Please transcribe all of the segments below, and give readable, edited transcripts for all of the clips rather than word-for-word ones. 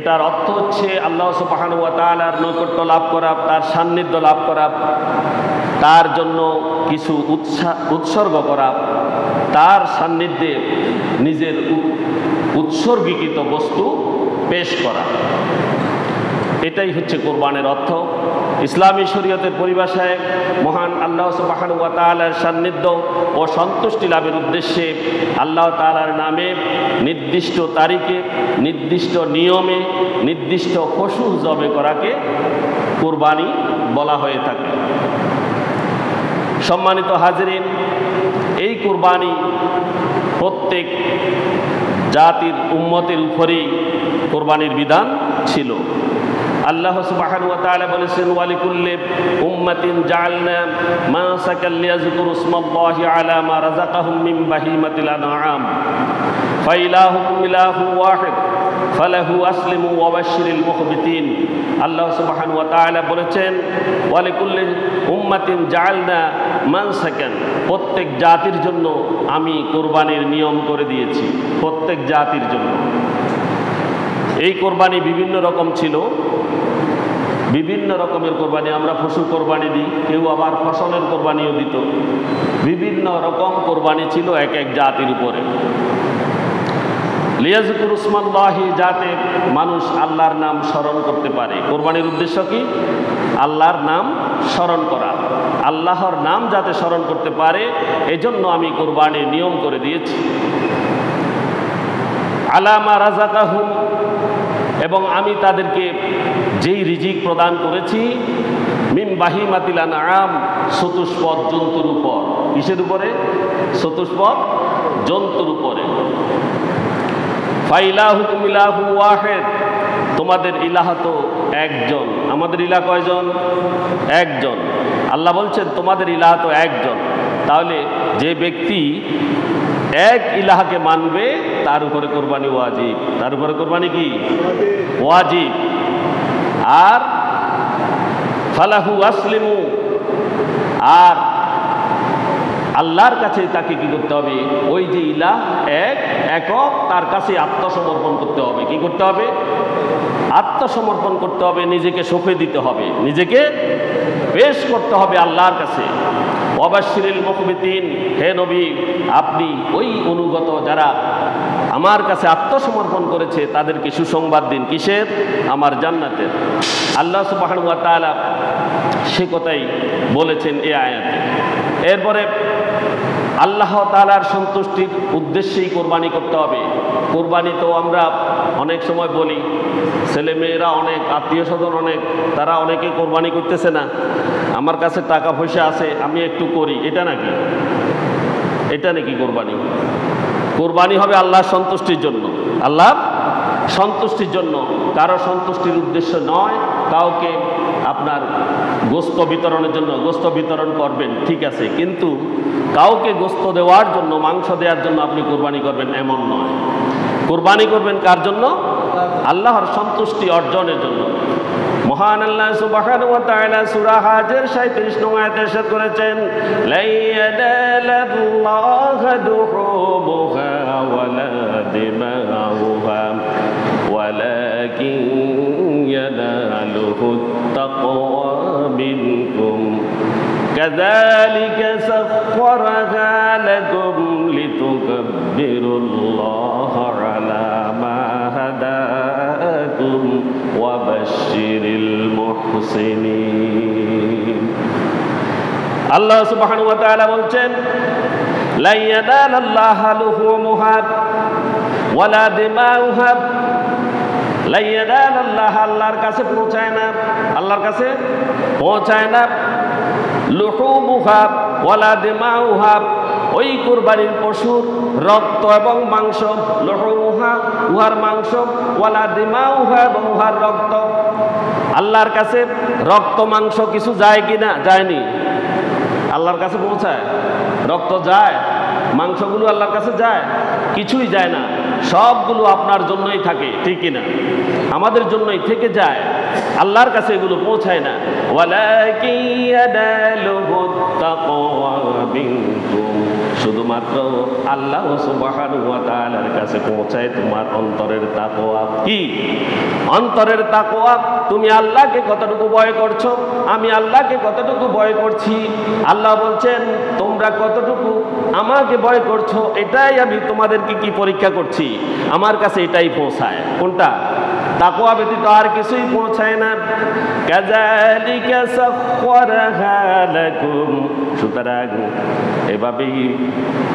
এটার অর্থ হচ্ছে আল্লাহ সুবহানাহু ওয়া তাআলার নৈকট্য লাভ করা, তার সান্নিধ্য লাভ করা, তার জন্য কিছু উৎসর্গ করা, তার সান্নিধ্যে নিজের উৎসর্গীকৃত বস্তু পেশ করা। এটাই হচ্ছে কোরবানের অর্থ। ইসলামী শরীয়তের পরিভাষায় মহান আল্লাহ সুবহানাহু ওয়া তাআলার সান্নিধ্য ও সন্তুষ্টি লাভের উদ্দেশ্যে আল্লাহ তাআলার নামে নির্দিষ্ট তারিখে, নির্দিষ্ট নিয়মে, নির্দিষ্ট পশু জবে করাকে কোরবানি বলা হয়ে থাকে। সম্মানিত হাজিরিন, এই কোরবানি প্রত্যেক জাতির উম্মতের উপরেই কোরবানির বিধান ছিল। আল্লাহ সুবহানাহু ওয়া তাআলা বলেছেন, ওয়ালিকুল্লি উম্মাতিন জাআলনা মানসাকাল লিয়াযকুরু ইসমাল্লাহি আলা মা রাযাকাহুম মিন বাহিমাতিল আনআম ফাইলাহুকুম ইলাহুন ওয়াহিদ ফালাহু আসলিমু ওয়া বাশশিরিল মুখবিতিন। আল্লাহ সুবহানাহু ওয়া তাআলা বলেছেন, ওয়ালিকুল্লি উম্মাতিন জাআলনা মানসাকান, প্রত্যেক জাতির জন্য আমি কোরবানির নিয়ম করে দিয়েছি, প্রত্যেক জাতির জন্য। এই কোরবানি বিভিন্ন রকম ছিল, বিভিন্ন রকমের কোরবানি। আমরা পশু কোরবানি দিই, কেউ আবার ফসলের কোরবানিও দিত। বিভিন্ন রকম কোরবানি ছিল এক এক জাতির উপরে। লিয়াযকুরু ইসমাল্লাহি, যাতে মানুষ আল্লাহর নাম স্মরণ করতে পারে। কোরবানির উদ্দেশ্য কি? আল্লাহর নাম স্মরণ করা, আল্লাহর নাম যাতে স্মরণ করতে পারে, এজন্য আমি কোরবানির নিয়ম করে দিয়েছি। আলা মা রাযাকাহুম, এবং আমি তাদেরকে যেই রিজিক প্রদান করেছি, মিন বাহিমাতিল আনআম, চতুষ্পদ জন্তুর উপর। কিসের উপরে? চতুষ্পদ জন্তুর উপরে। ফাইলাহুকুম ইলাহুন ওয়াহিদ, তোমাদের ইলাহ তো একজন। আমাদের ইলাহ কয়জন? একজন। আল্লাহ বলছেন তোমাদের ইলাহ তো একজন। তাহলে যে ব্যক্তি এক ইলাহকে মানবে তার উপরে কোরবানি ওয়াজিব। তার উপরে কোরবানি কি? ওয়াজিব। আর ফালাহু আসলিমু, আর আল্লাহর কাছে তাকে কি করতে হবে? ওই যে ইলাহ একক, তার কাছে আত্মসমর্পণ করতে হবে। কি করতে হবে? আত্মসমর্পণ করতে হবে, নিজেকে সঁপে দিতে হবে, নিজেকে পেশ করতে হবে আল্লাহর কাছে। ওয়াবাশশিরিল মুখবিতিন, হে নবী আপনি ওই অনুগত যারা আমার কাছে আত্মসমর্পণ করেছে তাদেরকে সুসংবাদ দিন। কিসের? আমার জান্নাতের। আল্লাহ সুবহানাহু ওয়া তাআলা সে কথাই বলেছেন এই আয়াতে। এরপরে আল্লাহ তাআলার সন্তুষ্টির উদ্দেশ্যেই কোরবানি করতে হবে। কোরবানি তো আমরা অনেক সময় বলি, ছেলেমেয়েরা অনেক, আত্মীয় স্বজন অনেক, তারা অনেকে কোরবানি করতেছে না, আমার কাছে টাকা পয়সা আছে আমি একটু করি, এটা নাকি? এটা নাকি কোরবানি? কোরবানি হবে আল্লাহর সন্তুষ্টির জন্য, আল্লাহর সন্তুষ্টির জন্য, কারো সন্তুষ্টির উদ্দেশ্য নয়। কাউকে আপনার গোস্ত বিতরণের জন্য গোস্ত বিতরণ করবেন, ঠিক আছে, কিন্তু কাউকে গোস্ত দেওয়ার জন্য, মাংস দেওয়ার জন্য আপনি কোরবানি করবেন এমন নয়। কোরবানি করবেন কার জন্য? আল্লাহর সন্তুষ্টি অর্জনের জন্য। মহান আল্লাহ সুবহানাহু ওয়া তাআলা সূরা হাজের 37 নং আয়াতে ইরশাদ করেছেন, লা ইয়ানালাল্লাহু দুহুবুহা ওয়ালা দিমাউহা ওয়ালাকিন ইয়ানালুহু তাকওয়া মিনকুম কাযালিকা সাখখারাহা লাকুম লিতুকাব্বিরুল্লাহা আলা মা হাদাকুম ওয়া বাশশিরিল মুহসিনিন। আল্লাহ সুবহানাহু ওয়া তাআলা বলছেন, লা ইয়ানালাল্লাহু লুহুমুহা ওয়ালা দিমাউহা, লা ইয়ানালাল্লাহু, আল্লাহর কাছে পৌঁছায় না, আল্লাহর কাছে পৌঁছায় না, লুহুমুহা ওয়ালা দিমাউহা, ওই কুরবানির পশুর রক্ত এবং মাংস, লুহুমুহা উহার মাংস, ওয়ালা দিমাউহা এবং উহার রক্ত। আল্লাহর কাছে রক্ত মাংস কিছু যায় কিনা? যায়নি। আল্লাহর কাছে পৌঁছায়? রক্ত যায়? মাংসগুলো আল্লাহর কাছে যায়? কিছুই যায় না, সবগুলো আপনার জন্যই থাকে, ঠিক কিনা? আমাদের জন্যই থেকে যায়, আল্লাহর কাছে এগুলো পৌঁছায় না। ওয়ালাকিন ইয়ানালুহু তাকওয়া মিনকুম, শুধুমাত্র আল্লাহ সুবহানাহু ওয়া তাআলার কাছে পৌঁছায় তোমার অন্তরের তাকওয়া। কি অন্তরের তাকওয়া? তুমি আল্লাহকে কতটুকু ভয় করছো, আমি আল্লাহকে কতটুকু ভয় করছি। আল্লাহ বলছেন তোমরা কতটুকু আমাকে ভয় করছো, এটাই আমি তোমাদেরকে কি পরীক্ষা করছি, আমার কাছে এটাই পৌঁছায়। কোনটা? তাকওয়া ব্যতীত আর কিছুই পৌঁছায় না। কাযালিকা সাখখারাহা লাকুম, সুতরাং এভাবেই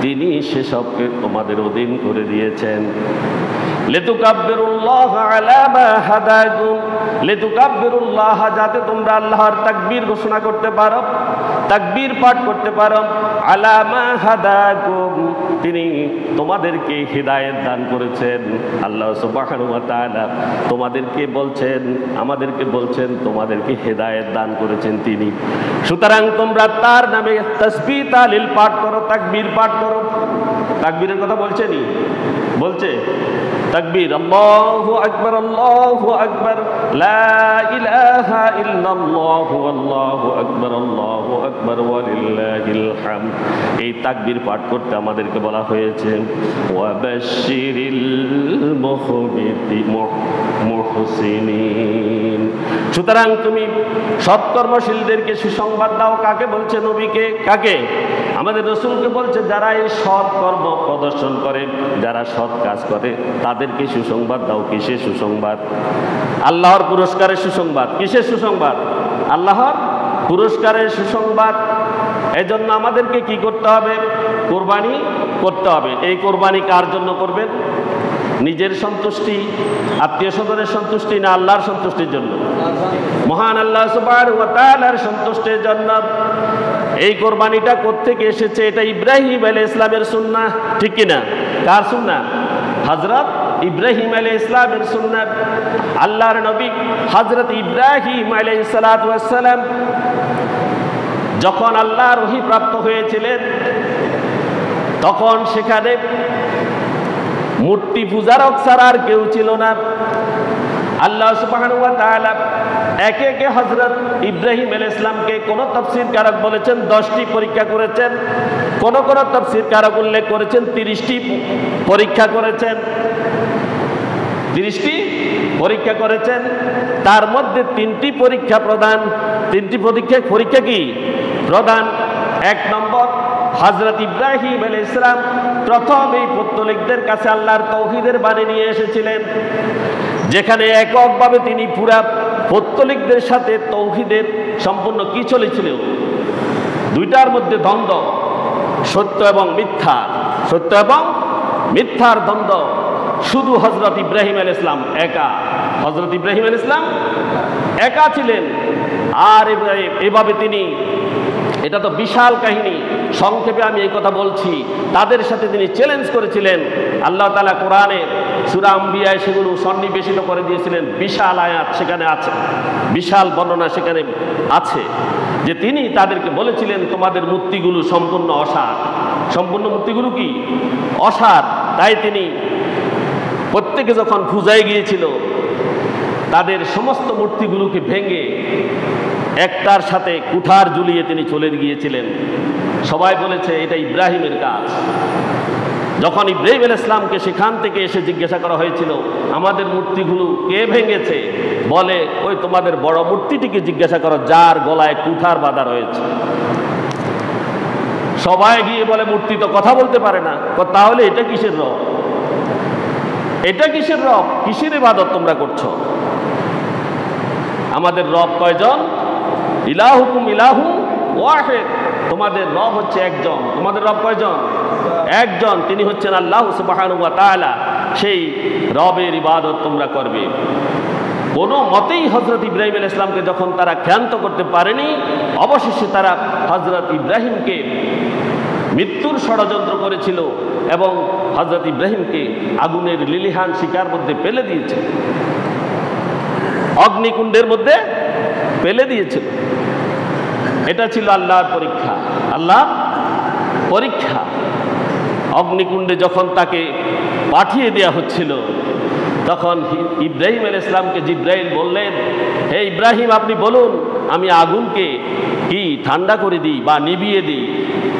তিনি সেসবকে তোমাদের অধীন করে দিয়েছেন। লিতুকাব্বিরুল্লাহ আলা মা হাদাকুম, লিতুকাব্বিরুল্লাহ, যাতে তোমরা আল্লাহর তাকবীর ঘোষণা করতে পারো, তাকবীর পাঠ করতে পারো। আলা মা হাদাকুম, তিনি তোমাদেরকে হিদায়াত দান করেছেন। আল্লাহ সুবহানাহু ওয়া তাআলা তোমাদেরকে বলছেন, আমাদেরকে বলছেন তোমাদেরকে হিদায়াত দান করেছেন তিনি। সুতরাং তোমরা তার নামে তাসবিহ তাহলিল পাঠ করো, তাকবীর পাঠ করো। তাকবীরের কথা বলছেনি? বলছে তাকবীর, আল্লাহু আকবার, আল্লাহু আকবার, লা ইলাহা ইল্লাল্লাহু, আল্লাহু আকবার, আল্লাহু আকবার, ওয়া লিল্লাহিল হামদ। এই তাকবীর পাঠ করতে আমাদেরকে বলা হয়েছে। ওয়া বাশশিরিল মুহসিনিন, সুতরাং তুমি সৎকর্মশীলদেরকে সুসংবাদ দাও। কাকে বলছে? নবীকে। কাকে? আমাদের রাসূলকে বলছে যারা এই সৎ কর্ম প্রদর্শন করে, যারা সৎ কাজ করে, তাদেরকে সুসংবাদ দাও। কিসের সুসংবাদ? আল্লাহর পুরস্কারের সুসংবাদ। কিসের সুসংবাদ? আল্লাহর পুরস্কারের সুসংবাদ। এজন্য আমাদেরকে কি করতে হবে? কোরবানি করতে হবে। এই কোরবানি কার জন্য করবেন? নিজের সন্তুষ্টি, আত্মীয় স্বজনের সন্তুষ্টি, না আল্লাহর সন্তুষ্টির জন্য? মহান আল্লাহ সুবহানাহু ওয়া তাআলার সন্তুষ্টির জন্য। এই কোরবানিটা কোত্থেকে এসেছে? এটা ইব্রাহিম আলাইহিস সালামের সুন্নাহ, ঠিক কিনা? কার সুন্নাহ? হযরত ইব্রাহিম আলাইহিস সালামের সুন্নাহ। আল্লাহর নবী হযরত ইব্রাহিম আলাইহিস সালাতু ওয়াস সালাম যখন আল্লাহর ওহী প্রাপ্ত হয়েছিলেন, তখন সেখানে মূর্তি পূজারক ছাড়া আর কেউ ছিল না। আল্লাহ সুবহানাহু ওয়া তাআলা একে একে হযরত ইব্রাহিম আলাইহিস সালামকে কোন তাফসীরকারক বলেছেন 10টি পরীক্ষা করেছেন, কোন কোন তাফসীরকারক উল্লেখ করেছেন 30টি পরীক্ষা করেছেন। 30টি পরীক্ষা করেছেন, তার মধ্যে 3টি পরীক্ষা প্রধান। 3টি পরীক্ষা কি প্রধান? 1 নম্বর, হযরত ইব্রাহিম আলাইহিস সালাম প্রথম এই পৌত্তলিকদের কাছে আল্লাহর তাওহীদের বাণী নিয়ে এসেছিলেন, যেখানে এককভাবে তিনি পুরা পৌত্তলিকদের সাথে তাওহীদের সম্পূর্ণ কি চলেছিল? দুইটার মধ্যে দ্বন্দ্ব, সত্য এবং মিথ্যা, সত্য এবং মিথ্যার দ্বন্দ্ব। শুধু হযরত ইব্রাহিম আলাইহিস সালাম একা, হযরত ইব্রাহিম আলাইহিস সালাম একা ছিলেন। আর এভাবে তিনি, এটা তো বিশাল কাহিনী, সংক্ষেপে আমি এই কথা বলছি, তাদের সাথে তিনি চ্যালেঞ্জ করেছিলেন। আল্লাহ তাআলা কোরআনে সূরা আম্বিয়ায় সেগুলো সন্নিবেশিত করে দিয়েছিলেন। বিশাল আয়াত সেখানে আছে, বিশাল বর্ণনা সেখানে আছে, যে তিনি তাদেরকে বলেছিলেন তোমাদের মূর্তিগুলো সম্পূর্ণ অসার। সম্পূর্ণ মূর্তিগুলো কি? অসার। তাই তিনি প্রত্যেকে যখন পূজায় গিয়েছিল, তাদের সমস্ত মূর্তিগুলোকে ভেঙে একটার সাথে কুঠার ঝুলিয়ে তিনি চলে গিয়েছিলেন। সবাই বলেছে এটা ইব্রাহিমের কাজ। যখন ইব্রাহিম আলাইহিস সালামকে সেখান থেকে এসে জিজ্ঞাসা করা হয়েছিল আমাদের মূর্তিগুলো কে ভেঙেছে, বলে ওই তোমাদের বড় মূর্তিটিকে জিজ্ঞাসা করো যার গলায় কুঠার বাঁধা রয়েছে। সবাই গিয়ে বলে মূর্তি তো কথা বলতে পারে না। তাহলে এটা কিসের রব? এটা কিসের রব? কিসের ইবাদত তোমরা করছো? আমাদের রব কয়জন? ইলাহুকুম ইলাহু ওয়াহিদ। তোমাদের রব হচ্ছে একজন। তোমাদের রব কয়জন? একজন, তিনি হচ্ছেন আল্লাহ সুবহানাহু ওয়া তাআলা। সেই রবের ইবাদত তোমরা করবে। কোনো মতেই হযরত ইব্রাহিম আলাইহিস সালামকে যখন তারা ক্ষান্ত করতে পারেনি, অবশেষে তারা হযরত ইব্রাহিমকে মৃত্যুর ষড়যন্ত্র করেছিল এবং হযরত ইব্রাহিমকে আগুনের লিলিহান শিকার মধ্যে ফেলে দিয়েছে, অগ্নিকুণ্ডের মধ্যে ফেলে দিয়েছিল। এটা ছিল আল্লাহর পরীক্ষা। আল্লাহ পরীক্ষা। অগ্নিকুণ্ডে যখন তাকে পাঠিয়ে দেওয়া হচ্ছিল, তখন ইব্রাহিম আলাইহিস সালামকে জিবরাইল বললেন, হে ইব্রাহিম আপনি বলুন আমি আগুনকে কি ঠান্ডা করে দিই বা নিভিয়ে দিই।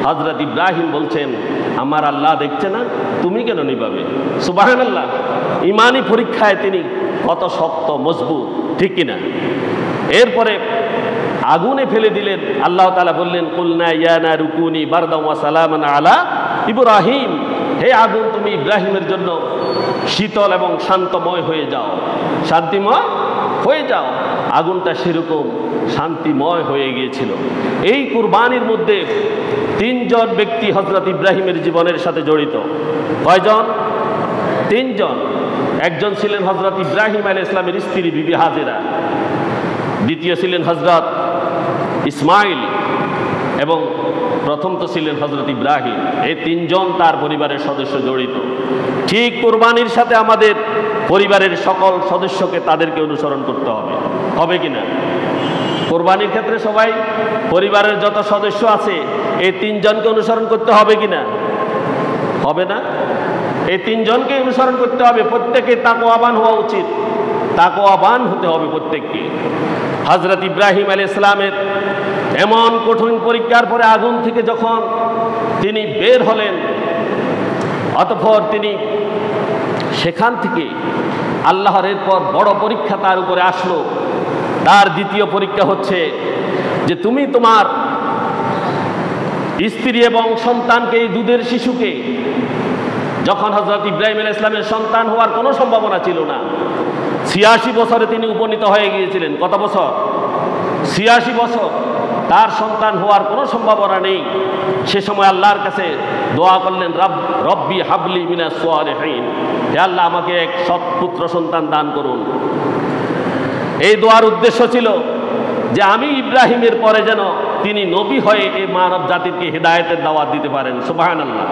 হযরত ইব্রাহিম বলছেন, আমার আল্লাহ দেখছে না, তুমি কেন নিভাবে? সুবহানাল্লাহ। ইমানি পরীক্ষায় তিনি কত শক্ত মজবুত, ঠিক কিনা? এরপরে আগুনে ফেলে দিলেন। আল্লাহ তাআলা বললেন, কুলনা ইয়া নারু কুনি বারদান ওয়া সালামান আলা ইব্রাহিম, হে আগুন তুমি ইব্রাহিমের জন্য শীতল এবং শান্তময় হয়ে যাও, শান্তিময় হয়ে যাও। আগুনটা সেরকম শান্তিময় হয়ে গিয়েছিল। এই কুরবানির মধ্যে তিনজন ব্যক্তি হযরত ইব্রাহিমের জীবনের সাথে জড়িত। কয়জন? তিনজন। একজন ছিলেন হযরত ইব্রাহিম আলাইহিস সালামের স্ত্রী বিবি হাজেরা, দ্বিতীয় ছিলেন হযরত ইসমাইল এবং প্রথম তো ছিলেন হযরত ইব্রাহিম। এই তিনজন তার পরিবারের সদস্য জড়িত। ঠিক কুরবানির সাথে আমাদের পরিবারের সকল সদস্যকে তাদেরকে অনুসরণ করতে হবে, হবে কিনা? কুরবানির ক্ষেত্রে সবাই পরিবারের যত সদস্য আছে এই তিনজনকে অনুসরণ করতে হবে কিনা? হবে না? এই তিনজনকে অনুসরণ করতে হবে। প্রত্যেকে তাকওয়াবান হওয়া উচিত, তাকওয়াবান হতে হবে প্রত্যেককে। হযরত ইব্রাহিম আলাইহিস সালামের এমন কঠিন পরীক্ষার পরে আগুন থেকে যখন তিনি বের হলেন, অতঃপর তিনি সেখান থেকে আল্লাহর এরপর বড় পরীক্ষা তার উপরে আসলো। তার দ্বিতীয় পরীক্ষা হচ্ছে যে তুমি তোমার স্ত্রী এবং সন্তানকে, এই দুধের শিশুকে, যখন হযরত ইব্রাহিম আলাইহিস সালামের সন্তান হওয়ার কোনো সম্ভাবনা ছিল না, ৮৬ বছরে তিনি উপনীত হয়ে গিয়েছিলেন। কত বছর? ৮৬ বছর। তার সন্তান হওয়ার কোনো সম্ভাবনা নেই। সে সময় আল্লাহর কাছে দোয়া করলেন, রব্বি হাবলি মিনাস সালিহিন, হে আল্লাহ আমাকে এক সৎ পুত্র সন্তান দান করুন। এই দোয়ার উদ্দেশ্য ছিল যে আমি ইব্রাহিমের পরে যেন তিনি নবী হয়ে এই মানব জাতিকে হিদায়াতের দাওয়াত দিতে পারেন। সুবহানাল্লাহ।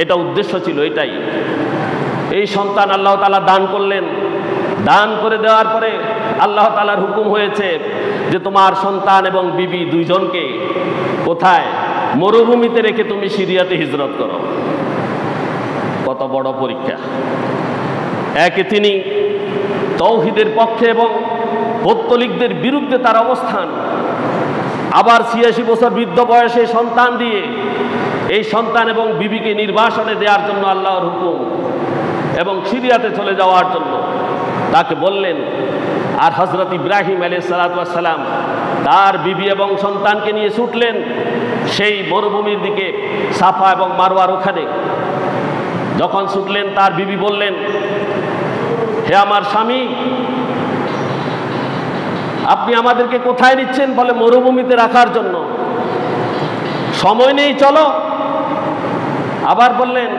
এটা উদ্দেশ্য ছিল, এটাই। এই সন্তান আল্লাহ তাআলা দান করলেন। দান করে দেওয়ার পরে আল্লাহ তাআলার হুকুম হয়েছে যে তোমার সন্তান এবং বিবি দুইজনকে কোথায়? মরুভূমিতে রেখে তুমি সিরিয়াতে হিজরত করো। কত বড় পরীক্ষা! একে তিনি তাওহীদের পক্ষে এবং পৌত্তলিকদের বিরুদ্ধে তার অবস্থান, আবার ৮৬ বছর বৃদ্ধ বয়সে সন্তান দিয়ে এই সন্তান এবং বিবিকে নির্বাসনে দেওয়ার জন্য আল্লাহর হুকুম এবং সিরিয়াতে চলে যাওয়ার জন্য তাকে বললেন। আর হযরত ইব্রাহিম আলাইহিস সালাম তার বিবি এবং সন্তানকে নিয়ে ছুটলেন সেই মরুভূমির দিকে, সাফা এবং মারওয়ার ওখানে। যখন ছুটলেন তার বিবি বললেন, হে আমার স্বামী, আপনি আমাদেরকে কোথায় নিচ্ছেন? বলে মরুভূমিতে রাখার জন্য। সময় নেই, চলো। আবার বললেন,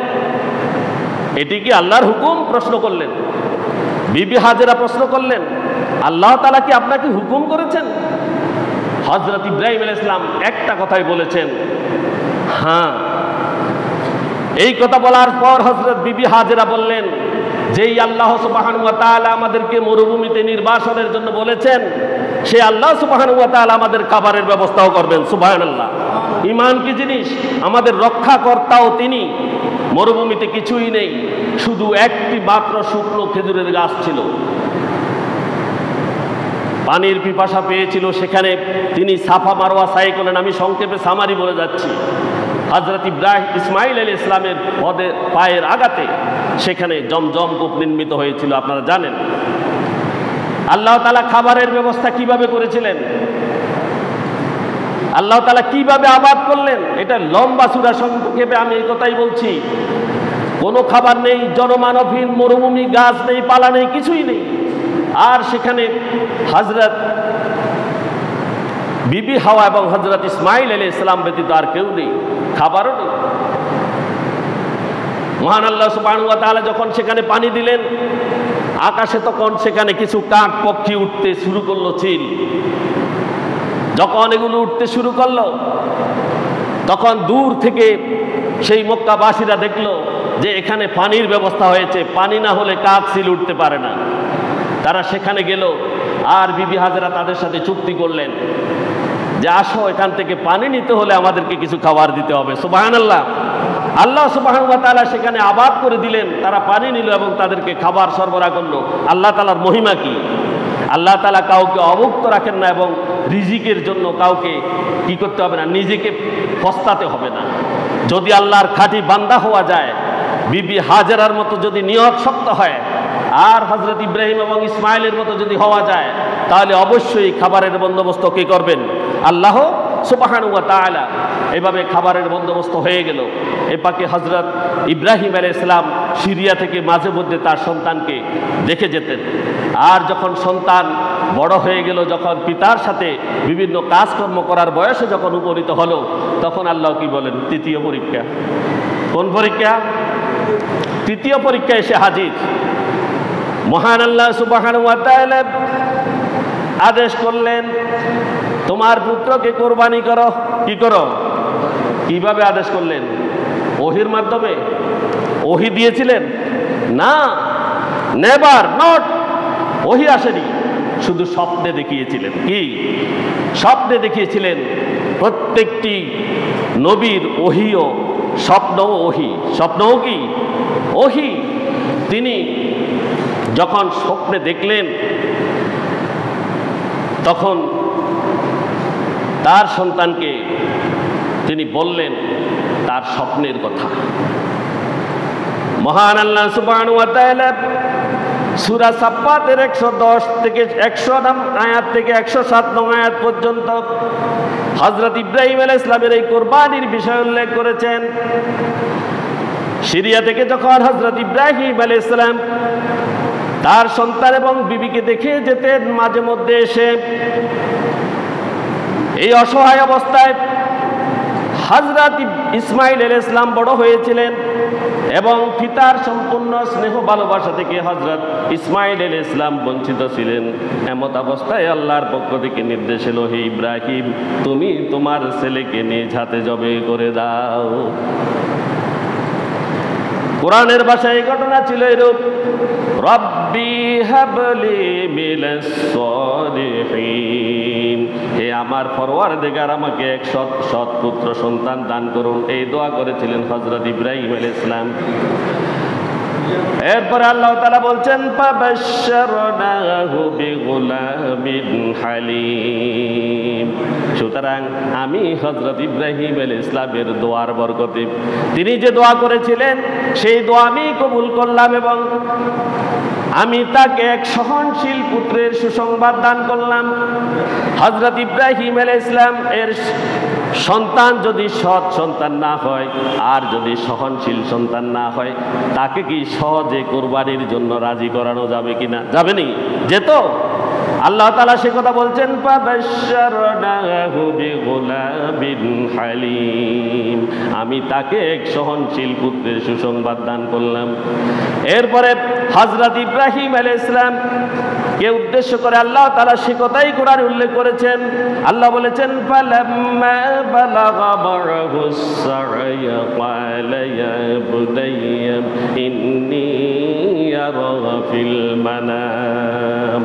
এটি কি আল্লাহর হুকুম? প্রশ্ন করলেন। বিবি হাজেরা প্রশ্ন করলেন, আল্লাহ তাআলা কি আপনাকে হুকুম করেছেন? হযরত ইব্রাহিম আলাইহিস সালাম একটা কথাই বলেছেন, হ্যাঁ। এই কথা বলার পর হযরত বিবি হাজেরা বললেন, যেই আল্লাহ সুবহানাহু ওয়া তাআলা আমাদেরকে মরুভূমিতে নির্বাসনের জন্য বলেছেন, সে আল্লাহ সুবহানাহু ওয়া তাআলা আমাদের খাবারের ব্যবস্থাও করবেন। সুবহানাল্লাহ। ঈমান কি জিনিস? আমাদের রক্ষাকর্তাও তিনি। মরুভূমিতে কিছুই নেই, শুধু একটি মাত্র শুকনো খেজুরের গাছ ছিল। পানির পিপাসা পেয়েছিল, সেখানে তিনি সাফা মারওয়া সাই করলেন। আমি সংক্ষেপে সামারি বলে যাচ্ছি। হযরত ইসমাইল আলাইহিস সালামের পায়ের আঘাতে সেখানে জমজম কূপ নির্মিত হয়েছিল, আপনারা জানেন। আল্লাহ তাআলা খাবারের ব্যবস্থা কিভাবে করেছিলেন, আল্লাহ তাআলা কিভাবে আবাদ করলেন, এটা লম্বা সূরা। সংক্ষেপে আমি এই কথাই বলছি। কোনো খাবার নেই, জনমানবহীন মরুভূমি, গাছ নেই, পালা নেই, কিছুই নেই। আর সেখানে হযরত বিবি হাওয়া এবং হযরত ইসমাইল আলাইহিস সালাম ব্যতীত আর কেউ নেই, খাবারও নেই। মহান আল্লাহ সুবহানাহু ওয়া তাআলা যখন সেখানে পানি দিলেন, আকাশে তখন সেখানে কিছু কাক পক্ষী উঠতে শুরু করলো, চিল। যখন এগুলো উঠতে শুরু করলো, তখন দূর থেকে সেই মক্কাবাসীরা দেখলো যে এখানে পানির ব্যবস্থা হয়েছে। পানি না হলে কাক চিল উঠতে পারে না। তারা সেখানে গেল, আর বিবি হাজেরা তাদের সাথে চুক্তি করলেন যে আসো, এখান থেকে পানি নিতে হলে আমাদেরকে কিছু খাবার দিতে হবে। সুবহানাল্লাহ। আল্লাহ সুবহানাহু ওয়া তাআলা সেখানে আবাদ করে দিলেন। তারা পানি নিল এবং তাদেরকে খাবার সরবরাহ করলো। আল্লাহ তাআলার মহিমা কি! আল্লাহ তাআলা কাউকে অভুক্ত রাখেন না এবং রিজিকের জন্য কাউকে কি করতে হবে না, নিজেকে পস্তাতে হবে না। যদি আল্লাহর খাঁটি বান্দা হওয়া যায়, বিবি হাজেরার মতো যদি নিয়ত শক্ত হয়, আর হযরত ইব্রাহিম এবং ইসমাইলের মতো যদি হওয়া যায়, তাহলে অবশ্যই খাবারের বন্দোবস্ত কে করবেন? আল্লাহ সুবহানাহু ওয়া তাআলা। এভাবে খাবারের বন্দোবস্ত হয়ে গেল। এ পাকে হযরত ইব্রাহিম আলাইহিস সালাম সিরিয়া থেকে মাঝে মধ্যে তার সন্তানকে দেখে যেতেন। আর যখন সন্তান বড় হয়ে গেল, যখন পিতার সাথে বিভিন্ন কাজকর্ম করার বয়সে যখন উপনীত হলো, তখন আল্লাহ কি বলেন? তৃতীয় পরীক্ষা। কোন পরীক্ষা? তৃতীয় পরীক্ষা এসে হাজির। মহান আল্লাহ সুবহানাহু ওয়া তাআলা আদেশ করলেন, তোমার পুত্রকে কোরবানি করো। কি করো? কিভাবে আদেশ করলেন? ওহির মাধ্যমে? ওহি দিয়েছিলেন? না, নেভার, নট। ওহি আসেনি, শুধু স্বপ্নে দেখিয়েছিলেন। কি স্বপ্নে দেখিয়েছিলেন? প্রত্যেকটি নবীর ওহিও স্বপ্নও ওহি। স্বপ্নও কি ওহি। তিনি যখন স্বপ্নে দেখলেন, তখন তার সন্তানকে তিনি বললেন তার স্বপ্নের কথা। মহান আল্লাহ সুবহানাহু ওয়া তাআলা সূরা সাফফাতের 110 থেকে 100 আয়াত থেকে 107 নং আয়াত পর্যন্ত হযরত ইব্রাহিম আলাইহিস সালামের এই কোরবানির বিষয় উল্লেখ করেছেন। সিরিয়া থেকে যখন হযরত ইব্রাহিম আলাইহিস সালাম তার সন্তান এবং বিবিকে দেখে যেতেন, মাঝে মধ্যে এসে এই অসহায় অবস্থায় হযরত ইসমাইল আলাইহিস সালাম বড় হয়েছিলেন এবং পিতার সম্পূর্ণ স্নেহ ভালোবাসা থেকে হযরত ইসমাইল আলাইহিস সালাম বঞ্চিত ছিলেন। এমত অবস্থায় আল্লাহর পক্ষ থেকে নির্দেশ এলো, হে ইব্রাহিম, তুমি তোমার ছেলেকে নিজ হাতে জবে করে দাও। কোরআনের ভাষায় এই ঘটনা ছিল এরূপ, রব্বি হাবলি মিনাস সালিহিন, হে আমার পরওয়ারদিগার আমাকে এক সৎ পুত্র সন্তান দান করুন। এই দোয়া করেছিলেন হযরত ইব্রাহিম আলাইহিস সালাম। এরপরে আল্লাহ তাআলা বলছেন, ফাবাশশারনাহু বিগুলামিন হালিম। সুতরাং আমি হযরত ইব্রাহিম আলাইহিস সালামের দোয়ার বরকতে, তিনি যে দোয়া করেছিলেন সেই দোয়া আমি কবুল করলাম এবং আমি তাকে এক সহনশীল পুত্রের সুসংবাদ দান করলাম। হযরত ইব্রাহিম আলাইহিস সালাম এর সন্তান যদি সৎ সন্তান না হয় আর যদি সহনশীল সন্তান না হয়, তাকে কি সহজে কোরবানির জন্য রাজি করানো যাবে কিনা? যাবে নি? যেত? আল্লাহ তাআলা সে কথা বলছেন, ফাবাশশারনাহু বিগুলামিন হালিম, আমি তাকে এক সহনশীল পুত্রের সুসংবাদ দান করলাম। এরপরে হযরত ইব্রাহিম আলাইহিস সালাম কে উদ্দেশ্য করে আল্লাহ তাআলা সে কথাই কোরআনে উল্লেখ করেছেন। আল্লাহ বলেছেন, ফালাম্মা বালাগা মা'হুস সা'য়া ক্বালা ইয়া বুনাইয়া ইন্নী আরা ফিল মানাম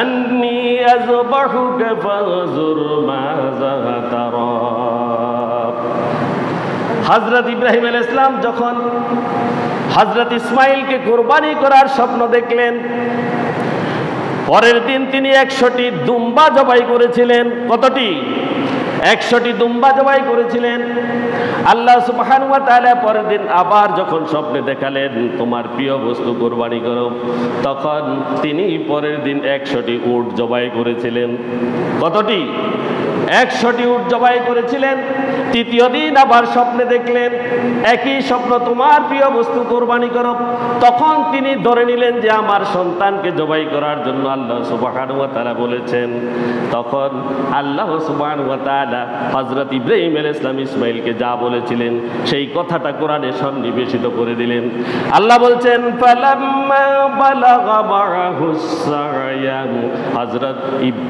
আন্নী আযবাহুকা ফানজুর মাযা তারা। হযরত ইব্রাহিম আলাইহিস সালাম যখন হযরত ইসমাইলকে কোরবানি করার স্বপ্ন দেখলেন, পরের দিন তিনি 100টি দুম্বা জবাই করেছিলেন। কতটি? 100টি দুম্বা জবাই করেছিলেন। আল্লাহ সুবহানাহু ওয়া তাআলা পরের দিন আবার যখন স্বপ্নে দেখালেন তোমার প্রিয় বস্তু কোরবানি করো, তখন তিনি পরের দিন 100টি উট জবাই করেছিলেন। কতটি? 100টি উট জবাই করেছিলেন। তৃতীয় দিন আবার স্বপ্নে দেখলেন একই স্বপ্ন, তোমার প্রিয় বস্তু কোরবানি করো। তখন তিনি ধরে নিলেন যে আমার সন্তানকে জবাই করার জন্য আল্লাহ সুবহানাহু ওয়া তাআলা বলেছেন। তখন আল্লাহ সুবহানাহু ওয়া তাআলা হযরত ইব্রাহিম আলাইহিস সালাম ইসমাইলকে যা বলেছিলেন সেই কথাটা কোরআনে সন্নিবেশিত করে দিলেন। আল্লাহ বলছেন, ফালাম্মা বালাগা মা'হুস সা'য়া, হযরত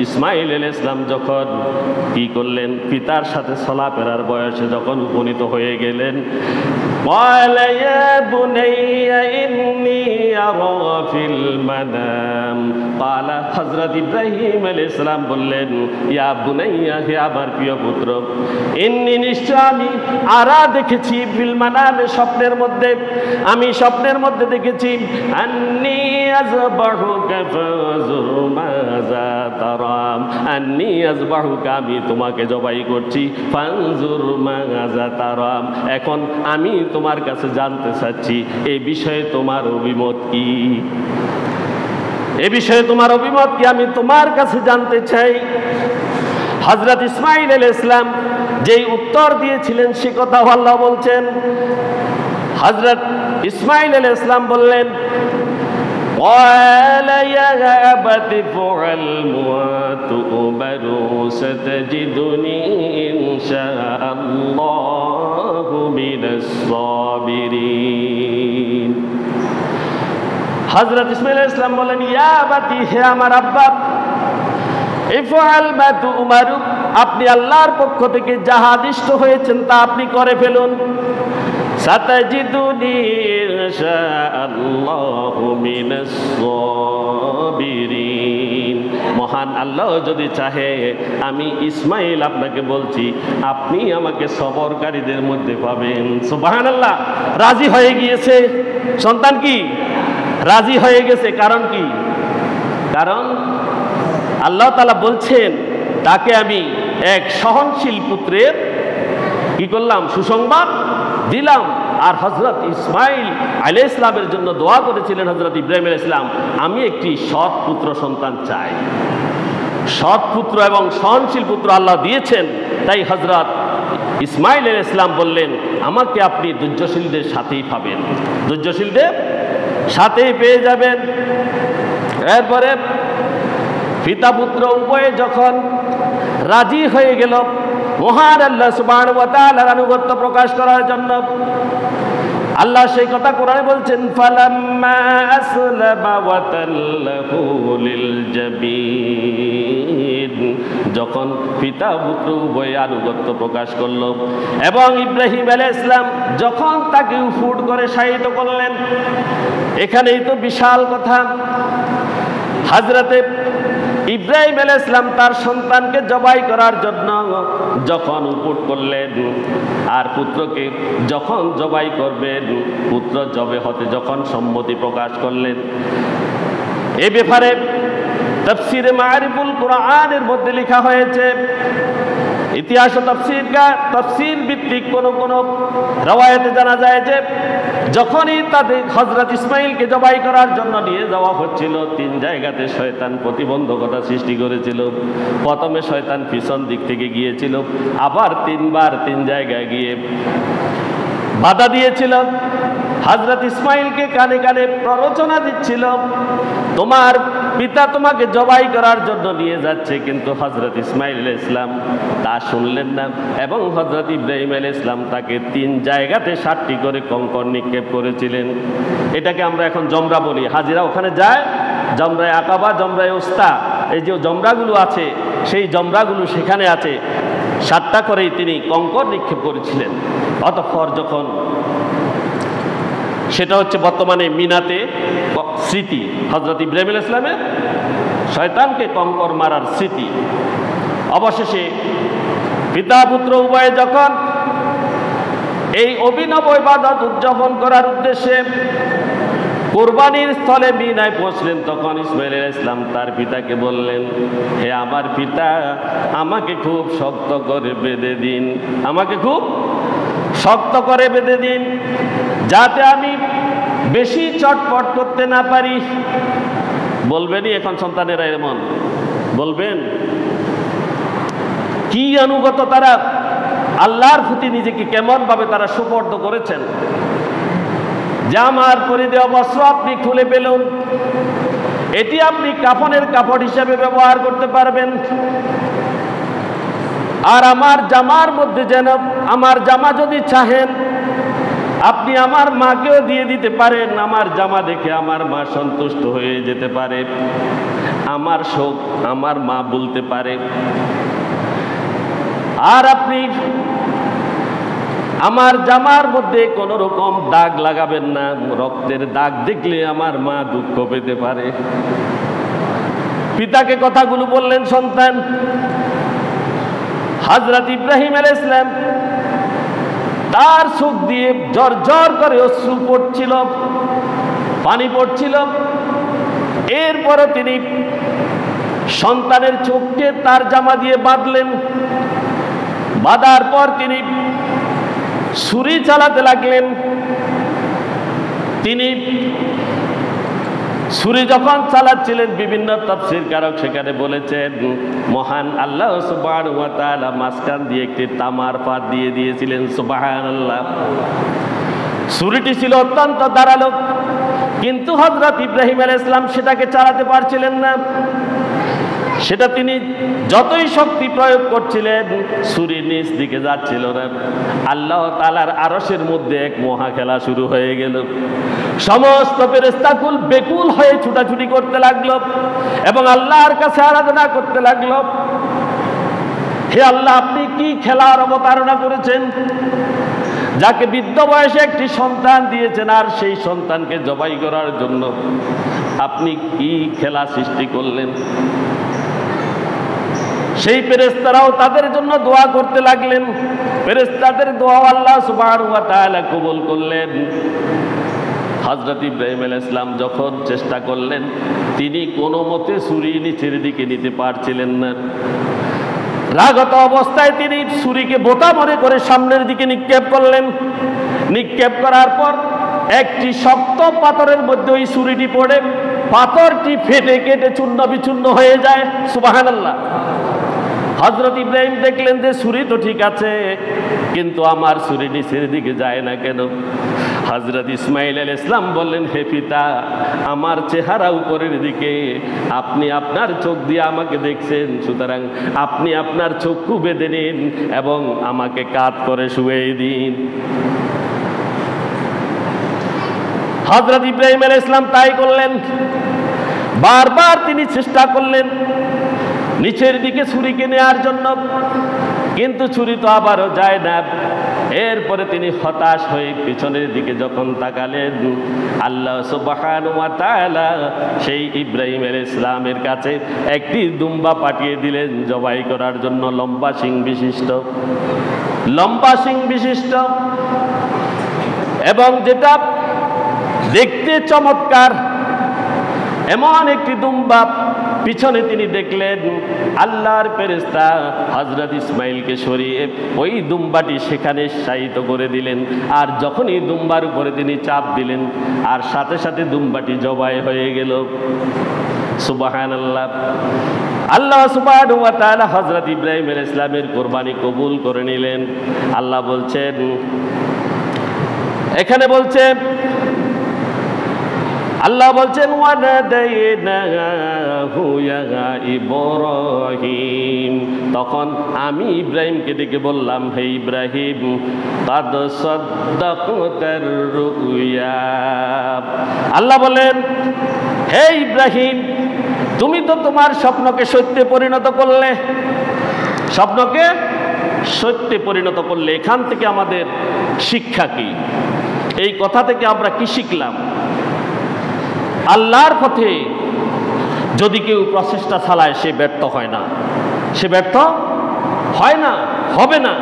ইসমাইল আলাইহিস সালাম যখন কি করলেন? পিতার সাথে চলাফেরার বয়সে যখন উপনীত হয়ে গেলেন, ক্বালা ইয়া বুনাইয়া ইন্নী আরা ফিল মানাম, ক্বালা হযরত ইব্রাহিম আলাইহিস সালাম বললেন, ইয়া বুনাইয়া, হে আমার প্রিয় প্রিয় পুত্র, ইন্নী নিশ্চয় আমি আরা দেখেছি, ফিল মানামে স্বপ্নের মধ্যে, আমি স্বপ্নের মধ্যে দেখেছি, আন্নী আযবাহুকা ফানজুর মাযা তারাম, আন্নী আযবাহুকা আমি তোমাকে জবাই করছি, ফানজুর মাযা তারাম এখন আমি তোমার কাছে জানতে চাচ্ছি এই বিষয়ে তোমার অভিমত কি, এ বিষয়ে তোমার অভিমত কি, আমি তোমার কাছে জানতে চাই। হযরত ইসমাঈল আলাইহিস সালাম যেই উত্তর দিয়েছিলেন সে কথা আল্লাহ বলছেন। হযরত ইসমাঈল আলাইহিস সালাম বললেন, قال يا أبت افعل ما تؤمر ستجدني إن شاء الله من الصابرين। হযরত ইসমাঈল আলাইহিস সালাম বলেন, ইয়া আবাতি, হে আমার আব্বা, ইফআল মা তু'মার, আপনি আল্লাহর পক্ষ থেকে যাহা আদিষ্ট হয়েছেন তা আপনি করে ফেলুন। সাতাজিদুনি ইনশাআল্লাহু মিনাস সাবিরিন, মহান আল্লাহ যদি চাহে আমি ইসমাঈল আপনাকে বলছি আপনি আমাকে সবরকারীদের মধ্যে পাবেন। সুবহানাল্লাহ। রাজি হয়ে গিয়েছে সন্তান, কি রাজি হয়ে গেছে। কারণ কি? কারণ আল্লাহ তাআলা বলছেন তাকে আমি এক সহনশীল পুত্রের কি করলাম, সুসংবাদ দিলাম। আর হযরত ইসমাঈল আলাইহিস সালামের জন্য দোয়া করেছিলেন হযরত ইব্রাহিম আলাইহিস সালাম, আমি একটি সৎ পুত্র সন্তান চাই। সৎ পুত্র এবং সহনশীল পুত্র আল্লাহ দিয়েছেন, তাই হযরত ইসমাঈল আলাইহিস সালাম বললেন আমাকে আপনি ধৈর্যশীলদের সাথেই পাবেন, ধৈর্যশীলদের সাথেই পেয়ে যাবেন। এরপরে পিতা পুত্র উভয়ে যখন রাজি হয়ে গেল মহান আল্লাহ সুবহানাহু ওয়া তাআলার আনুগত্য প্রকাশ করার জন্য, আল্লাহ সেই কথা কোরআনে বলছেন, ফালাম্মা আসলামা ওয়া তাল্লাহু লিল জাবিন, যখন পিতা পুত্র উভয়ে আনুগত্য প্রকাশ করল এবং ইব্রাহিম আলাইহিস সালাম যখন তাকে উফুট করে শায়িত করলেন। এখানেই তো বিশাল কথা। হযরতে ইব্রাহিম আলাইহিস সালাম তার সন্তানকে জবাই করার জন্য যখন উপুট করলেন আর পুত্রকে যখন জবাই করবেন, পুত্র জবে হতে যখন সম্মতি প্রকাশ করলেন, এ ব্যাপারে তাফসীরে মাআরিফুল কুরআনের মধ্যে লেখা হয়েছে, ইতিহাস ও তাফসীর ভিত্তিক কোন রওয়ায়াতে জানা যায় যে যখনই তাদের হযরত ইসমাঈলকে জবাই করার জন্য নিয়ে যাওয়া হচ্ছিল, তিন জায়গাতে শয়তান প্রতিবন্ধকতা সৃষ্টি করেছিল। প্রথমে শয়তান পিছন দিক থেকে গিয়েছিল, আবার তিনবার তিন জায়গায় গিয়ে বাধা দিয়েছিল। হযরত ইসমাঈলকে কানে কানে প্ররোচনা দিচ্ছিল, তোমার পিতা তোমাকে জবাই করার জন্য নিয়ে যাচ্ছে, কিন্তু হযরত ইসমাঈল আলাইহিস সালাম তা শুনলেন না এবং হযরত ইব্রাহিম আলাইহিস সালাম তাকে তিন জায়গাতে 7টি করে কঙ্কর নিক্ষেপ করেছিলেন। এটাকে আমরা এখন জমরা বলি। হাজিরা ওখানে যায়, জমরায়ে আকাবা, জমরায়ে উস্তা, এই যে জমরাগুলো আছে সেই জমরাগুলো সেখানে আছে, 7টা করেই তিনি কঙ্কর নিক্ষেপ করেছিলেন। অতঃপর যখন সেটা হচ্ছে বর্তমানে মিনাতে স্মৃতি, হযরত ইব্রাহিম আলাইহিস সালামের শয়তানকে কঙ্কর মারার স্মৃতি। অবশেষে পিতা পুত্র উভয়ে যখন এই অভিনব ইবাদত উদযাপন করার উদ্দেশ্যে কুরবানির স্থলে মিনায় পৌঁছলেন, তখন ইসমাঈল আলাইহিস সালাম তার পিতাকে বললেন, হে আমার পিতা, আমাকে খুব শক্ত করে বেঁধে দিন, আমাকে খুব শক্ত করে বেঁধে দিন, যাতে আমি বেশি চটপট করতে না পারি। বলবেনই এখন সন্তানেরা এমন বলবেন, কি অনুগত তারা, আল্লাহর প্রতি নিজেকে কেমন ভাবে তারা সুপর্দ করেছেন। জামার পরিধেয় বস্ত্র আপনি খুলে ফেলুন, এটি আপনি কাফনের কাপড় হিসেবে ব্যবহার করতে পারবেন। আর আমার জামার মধ্যে যেন, আমার জামা যদি চাহেন আপনি আমার মাকেও দিয়ে দিতে পারেন, আমার জামা দেখে আমার মা সন্তুষ্ট হয়ে যেতে পারে, আমার শোক আমার মা বলতে পারে। আর আপনি আমার জামার মধ্যে কোন রকম দাগ লাগাবেন না, রক্তের দাগ দেখলে আমার মা দুঃখ পেতে পারে। পিতাকে কথাগুলো বললেন সন্তান। হযরত ইব্রাহিম আলাইহিস সালাম তার চোখ দিয়ে ঝরঝর করে অশ্রু পড়ছিল, পানি পড়ছিল। এরপরে তিনি সন্তানের চোখকে তার জামা দিয়ে বাঁধলেন। বাঁধার পর তিনি ছুরি চালাতে লাগলেন। তিনি ছুরি যখন চালাচ্ছিলেন, বিভিন্ন তাফসীর কারক সেখানে বলেছেন মহান আল্লাহ সুবহানাহু ওয়া তাআলা মাঝখান দিয়ে একটি তামার পাত দিয়ে দিয়েছিলেন। সুবহানাল্লাহ। ছুরিটি ছিল অত্যন্ত ধারালো, কিন্তু হযরত ইব্রাহিম আলাইহিস সালাম সেটাকে চালাতে পারছিলেন না। সেটা তিনি যতই শক্তি প্রয়োগ করছিলেন, ছুরি নিচ দিকে যাচ্ছিল না। আল্লাহ তাআলার আরশের মধ্যে এক মহা খেলা শুরু হয়ে গেল। সমস্ত ফেরেশতাকুল বেকুল হয়ে ছুটাছুটি করতে লাগলো এবং আল্লাহর কাছে আরাধনা করতে লাগলো, হে আল্লাহ, আপনি কি খেলার অবতারণা করেছেন? যাকে বৃদ্ধ বয়সে একটি সন্তান দিয়েছেন, আর সেই সন্তানকে জবাই করার জন্য আপনি কি খেলা সৃষ্টি করলেন? সেই ফেরেশতারাও তাদের জন্য দোয়া করতে লাগলেন। ফেরেশতাদের দোয়া আল্লাহ সুবহানাহু ওয়া তাআলা কবুল করলেন। হযরত ইব্রাহিম আলাইহিস সালাম যখন চেষ্টা করলেন, তিনি কোনো মতে ছুরি নিচের দিকে নিতে পারছিলেন না। রাগত অবস্থায় তিনি ছুরিকে বোতা মনে করে সামনের দিকে নিক্ষেপ করলেন। নিক্ষেপ করার পর একটি শক্ত পাথরের মধ্যে ওই ছুরিটি পড়ে পাথরটি ফেটে কেটে চূর্ণ বিচূর্ণ হয়ে যায়। সুবহানাল্লাহ। হযরত ইব্রাহিম দেখলেন যে ছুরি তো ঠিক আছে, কিন্তু আমার ছুরি নিচের দিকে যায় না কেন? হযরত ইসমাঈল আলাইহিস সালাম বললেন, হে পিতা, আমার চেহারা উপরের দিকে, আপনি আপনার চোখ দিয়ে আমাকে দেখছেন, সুতরাং আপনি আপনার চক্ষু বেঁধে নিন এবং আমাকে কাত করে শুয়ে দিন। হযরত ইব্রাহিম আলাইহিস সালাম তাই করলেন। বারবার তিনি চেষ্টা করলেন নিচের দিকে ছুরিকে নেওয়ার জন্য, কিন্তু ছুরি তো আবারও যায় না। এরপরে তিনি হতাশ হয়ে পিছনের দিকে যখন তাকালেন, আল্লাহ সুবহানাহু ওয়া তাআলা সেই ইব্রাহিম আলাইহিস সালামের কাছে একটি দুম্বা পাঠিয়ে দিলেন জবাই করার জন্য। লম্বা শিং বিশিষ্ট, লম্বা শিং বিশিষ্ট এবং যেটা দেখতে চমৎকার এমন একটি দুম্বা। পিছনে তিনি দেখলেন আল্লাহর ফেরেশতা হযরত ইসমাঈলকে সরিয়ে ওই দুম্বাটি সেখানে শায়িত করে দিলেন। আর যখনই দুম্বার উপরে তিনি চাপ দিলেন, আর সাথে সাথে দুম্বাটি জবাই হয়ে গেল। সুবহানাল্লাহ। আল্লাহ সুবহানাহু ওয়া তাআলা হযরত ইব্রাহিম আলাইহিস সালামের কুরবানি কবুল করে নিলেন। আল্লাহ বলছেন, এখানে বলছে আল্লাহ বলছেন ওয়ানাদাইনাহু ইয়া ইব্রাহিম, তখন আমি ইব্রাহিমকে ডেকে বললাম, হে ইব্রাহিম, কাদ সাদ্দাকতার রুয়া। আল্লাহ বলেন, হে ইব্রাহিম, তুমি তো তোমার স্বপ্নকে সত্যে পরিণত করলে, স্বপ্নকে সত্যে পরিণত করলে। এখান থেকে আমাদের শিক্ষা কি? এই কথা থেকে আমরা কি শিখলাম? আল্লাহর পথে যদি কেউ প্রচেষ্টা চালায়, সে ব্যর্থ হয় না, সে ব্যর্থ হয় না, হবে না।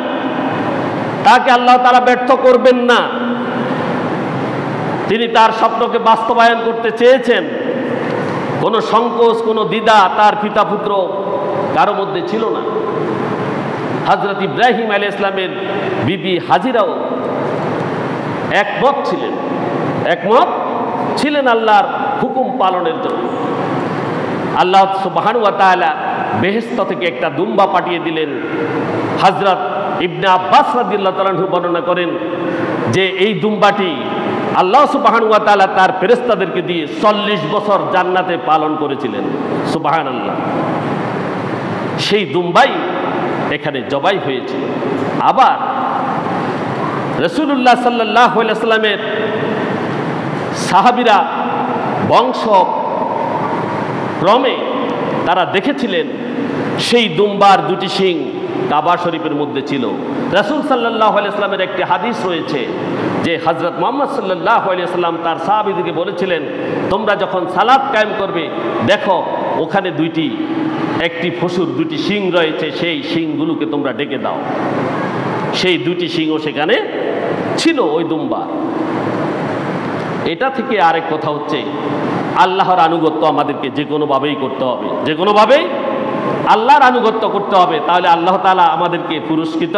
তাকে আল্লাহ তাআলা ব্যর্থ করবেন না। তিনি তার স্বপ্নকে বাস্তবায়ন করতে চেয়েছেন। কোনো সংকোচ, কোনো দ্বিধা তার পিতা পুত্র কারো মধ্যে ছিল না। হযরত ইব্রাহিম আলাইহিস সালামের বিবি হাজিরাও একমত ছিলেন আল্লাহর হুকুম পালনের জন্য। আল্লাহ সুবহানাহু ওয়া তাআলা বেহেশত থেকে একটা দুম্বা পাঠিয়ে দিলেন। হযরত ইবনে আব্বাস রাদিয়াল্লাহু তাআলা বর্ণনা করেন যে এই দুম্বাটি আল্লাহ সুবহানাহু ওয়া তাআলা তার ফেরেশতাদেরকে দিয়ে 40 বছর জান্নাতে পালন করেছিলেন। সুবহানাল্লাহ। সেই দুম্বাই এখানে জবাই হয়েছিল। আবার রাসূলুল্লাহ সাল্লাল্লাহু আলাইহি ওয়াসাল্লামের সাহাবীরা বংশ ক্রমে তারা দেখেছিলেন সেই দুম্বার দুটি শিং কাবা শরীফের মধ্যে ছিল। রাসূল সাল্লাল্লাহু আলাইহি ওয়াসাল্লামের একটি হাদিস রয়েছে যে হযরত মুহাম্মদ সাল্লাল্লাহু আলাইহি ওয়াসাল্লাম তার সাহাবীদেরকে বলেছিলেন, তোমরা যখন সালাত কায়েম করবে, দেখো ওখানে দুইটি একটি পশুর দুটি শিং রয়েছে, সেই শিংগুলোকে তোমরা ডেকে দাও। সেই দুটি শিংও সেখানে ছিল ওই দুম্বা। এটা থেকে আরেক কথা হচ্ছে, আল্লাহর আনুগত্য আমাদেরকে যে কোনোভাবেই করতে হবে, যে কোনোভাবেই আল্লাহর আনুগত্য করতে হবে। তাহলে আল্লাহ তাআলা আমাদেরকে পুরস্কৃত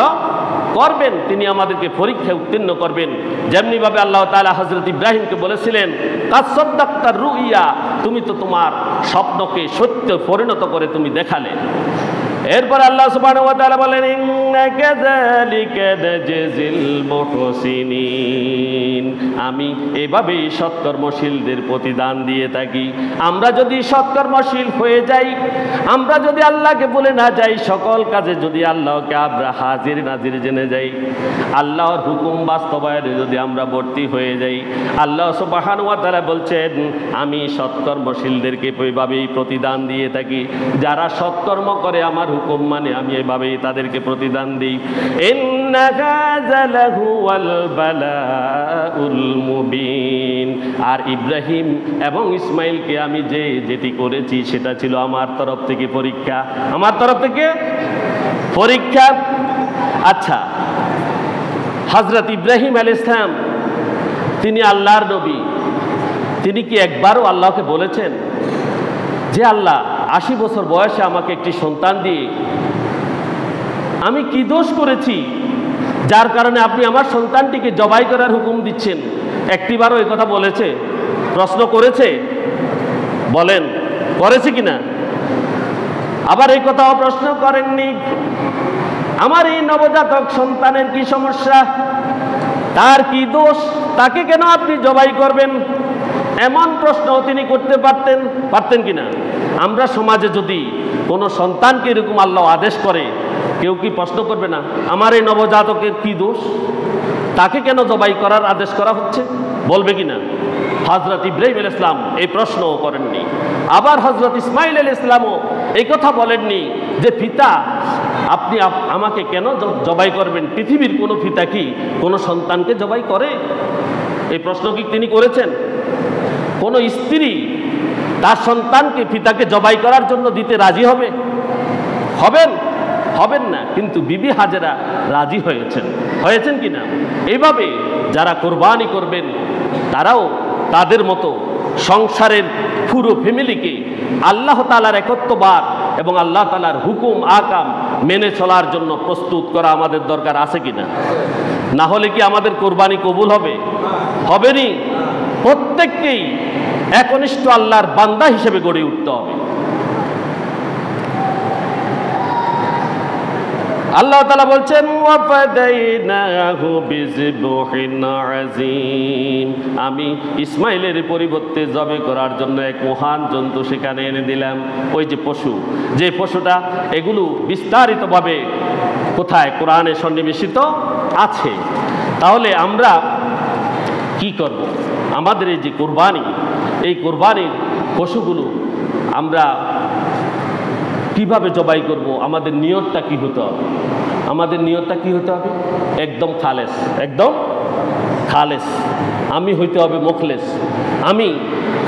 করবেন, তিনি আমাদেরকে পরীক্ষায় উত্তীর্ণ করবেন। যেমনিভাবে আল্লাহ তাআলা হযরত ইব্রাহিমকে বলেছিলেন, কাদ সাদ্দাকতা রুইয়া, তুমি তো তোমার স্বপ্নকে সত্য পরিণত করে তুমি দেখালে। এরপর আল্লাহ সুবহানাহু ওয়া তাআলা বলেন, ইন্নাকা যালিকা নাজজিল মুহসিনিন, আমি এভাবেই সৎকর্মশীলদের প্রতিদান দিয়ে থাকি। আমরা যদি সৎকর্মশীল হয়ে যাই, আমরা যদি আল্লাহকে বলে না যাই, সকল কাজে যদি আল্লাহকে আমরা হাজির নাজির জেনে যাই, আল্লাহর হুকুম বাস্তবায়নে যদি আমরা ভর্তি হয়ে যাই, আল্লাহ সুবহানাহু ওয়া তাআলা বলছেন, আমি সৎকর্মশীলদেরকে এভাবেই প্রতিদান দিয়ে থাকি। যারা সৎকর্ম করে আমার হুকুম মানে, আমি এভাবেই তাদেরকে প্রতিদান দিই। ইন্না হাযা লাহুয়াল বালাউল মুবিন, আর ইব্রাহিম এবং ইসমাইলকে আমি যেটি করেছি সেটা ছিল আমার তরফ থেকে পরীক্ষা, আমার তরফ থেকে পরীক্ষা। আচ্ছা, হযরত ইব্রাহিম আলাইহিস সালাম তিনি আল্লাহর নবী, তিনি কি একবারও আল্লাহকে বলেছেন যে আল্লাহ 80 বছর বয়সে আমাকে একটি সন্তান দিয়ে আমি কি দোষ করেছি যার কারণে আপনি আমার সন্তানটিকে জবাই করার হুকুম দিচ্ছেন? একটিবারও এই কথা বলেছে? প্রশ্ন করেছে? বলেন, করেছে কিনা? আবার এই কথাও প্রশ্ন করেননি, আমার এই নবজাতক সন্তানের কি সমস্যা, তার কি দোষ, তাকে কেন আপনি জবাই করবেন? এমন প্রশ্ন তিনি করতে পারতেন কিনা? আমরা সমাজে যদি কোনো সন্তানকে এরকম আল্লাহ আদেশ করে, কেউ কি প্রশ্ন করবে না, আমার এই নবজাতকের কি দোষ, তাকে কেন জবাই করার আদেশ করা হচ্ছে? বলবে কিনা? হযরত ইব্রাহিম আলাইহিস সালাম এই প্রশ্নও করেননি। আবার হযরত ইসমাইল আলাইহিস সালামও এই কথা বলেননি যে পিতা আপনি আমাকে কেন জবাই করবেন? পৃথিবীর কোনো পিতা কি কোনো সন্তানকে জবাই করে? এই প্রশ্ন কি তিনি করেছেন? কোনো স্ত্রী তার সন্তানকে পিতাকে জবাই করার জন্য দিতে রাজি হবেন না, কিন্তু বিবি হাজেরা রাজি হয়েছেন কিনা? এইভাবে যারা কোরবানি করবেন তারাও তাদের মতো সংসারের পুরো ফ্যামিলিকে আল্লাহ তাআলার একত্ববাদ এবং আল্লাহ তাআলার হুকুম আকাম মেনে চলার জন্য প্রস্তুত করা আমাদের দরকার আছে কিনা? না হলে কি আমাদের কোরবানি কবুল হবে নি? প্রত্যেককেই একনিষ্ঠ আল্লাহর বান্দা হিসেবে গড়ে উঠতে হবে। আল্লাহ তাআলা বলছেন, ওয়াফাদাইনাহু বিযিবহিন আযীম, আমি ইসমাইলের পরিবর্তে জবে করার জন্য এক মহান জন্তু সেখানে এনে দিলাম। ওই যে পশু, যে পশুটা, এগুলো বিস্তারিতভাবে কোথায় কোরআনে সন্নিবেশিত আছে। তাহলে আমরা কি করব? আমাদের এই যে কোরবানি, এই কোরবানির পশুগুলো আমরা কিভাবে জবাই করব? আমাদের নিয়তটা কি হতে হবে? আমাদের নিয়তটা কি হতে হবে? একদম খালেস। আমি হইতে হবে মুখলেস। আমি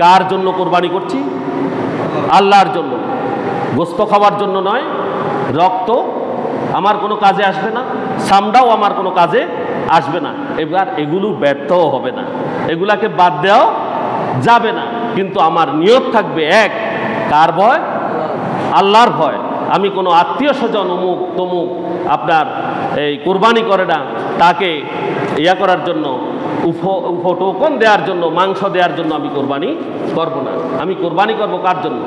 কার জন্য কোরবানি করছি? আল্লাহর জন্য। গোশত খাওয়ার জন্য নয়। রক্ত আমার কোনো কাজে আসবে না, চামড়াও আমার কোনো কাজে আসবে না। এবার এগুলো ব্যর্থও হবে না, এগুলাকে বাদ দেওয়াও যাবে না, কিন্তু আমার নিয়ত থাকবে এক, কার ভয়? আল্লাহর ভয়। আমি কোনো আত্মীয় স্বজন অমুক তমুক আপনার এই কোরবানি করে না, তাকে করার জন্য উফো টোকন দেওয়ার জন্য, মাংস দেওয়ার জন্য আমি কোরবানি করব না। আমি কোরবানি করব কার জন্য?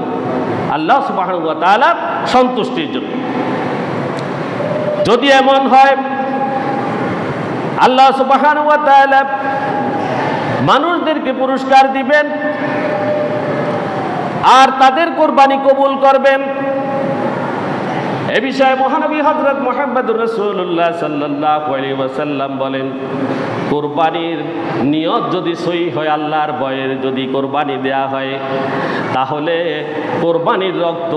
আল্লাহ সুবহানাহু ওয়া তাআলার সন্তুষ্টির জন্য। যদি এমন হয় আল্লাহ সুবহানাহু ওয়া তাআলা মানুষদেরকে পুরস্কার দিবেন আর তাদের কোরবানি কবুল করবেন। এ বিষয়ে মহানবী হযরত মুহাম্মদুর রাসূলুল্লাহ সাল্লাল্লাহু আলাইহি ওয়াসাল্লাম বলেন, কোরবানির নিয়ত যদি সহি হয়, আল্লাহর ভয়ের যদি কোরবানি দেয়া হয়, তাহলে কোরবানির রক্ত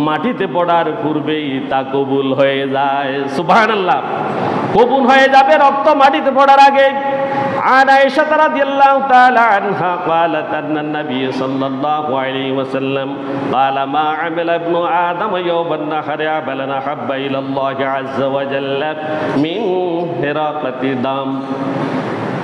মাটিতে পড়ার পূর্বেই তা কবুল হয়ে যায়। সুবহানাল্লাহ, কবুল হয়ে যাবে রক্ত মাটিতে পড়ার আগে। عن عائشة رضي الله تعالى عنها قالت أن النبي صلى الله عليه وسلم قال ما عمل ابن آدم يوم النحر عملا أحب إلى الله عز وجل من هراقة دم